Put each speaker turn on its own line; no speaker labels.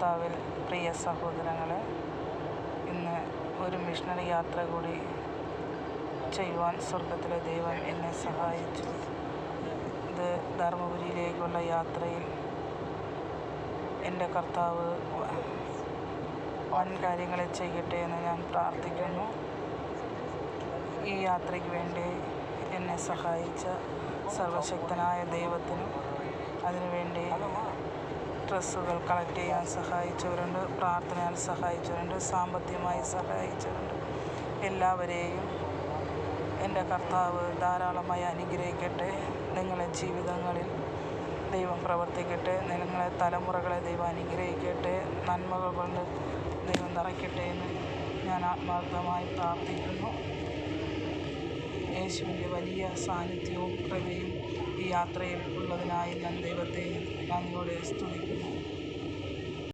കർത്താവിൽ പ്രിയ സഹോദരങ്ങളെ, ഇന്ന് ഒരു മിഷണറി യാത്ര കൂടി ചെയ്യുവാൻ സ്വർഗത്തിലെ ദൈവം എന്നെ സഹായിച്ചു. ഇത് ധർമ്മപുരിയിലേക്കുള്ള യാത്രയിൽ എൻ്റെ കർത്താവ് വൻ കാര്യങ്ങളെ ചെയ്യട്ടെ എന്ന് ഞാൻ പ്രാർത്ഥിക്കുന്നു. ഈ യാത്രയ്ക്ക് വേണ്ടി എന്നെ സഹായിച്ച സർവശക്തനായ ദൈവത്തിനും, അതിനുവേണ്ടി ഡ്രസ്സുകൾ കളക്ട് ചെയ്യാൻ സഹായിച്ചവരുണ്ട്, പ്രാർത്ഥനയാൽ സഹായിച്ചവരുണ്ട്, സാമ്പത്തികമായി സഹായിച്ചവരുണ്ട്. എല്ലാവരെയും എൻ്റെ കർത്താവ് ധാരാളമായി അനുഗ്രഹിക്കട്ടെ. നിങ്ങളുടെ ജീവിതങ്ങളിൽ ദൈവം പ്രവർത്തിക്കട്ടെ. നിങ്ങളുടെ തലമുറകളെ ദൈവം അനുഗ്രഹിക്കട്ടെ. നന്മകൾ കൊണ്ട് ദൈവം നിറയ്ക്കട്ടെ എന്ന് ഞാൻ ആത്മാർത്ഥമായി പ്രാർത്ഥിക്കുന്നു. യേശുവിൻ്റെ വലിയ സാന്നിധ്യവും കൃപയും ഈ യാത്രയിൽ ഉള്ളതിനായി ഞാൻ ദൈവത്തെ നന്ദിയോടെ സ്തുതിക്കുന്നു.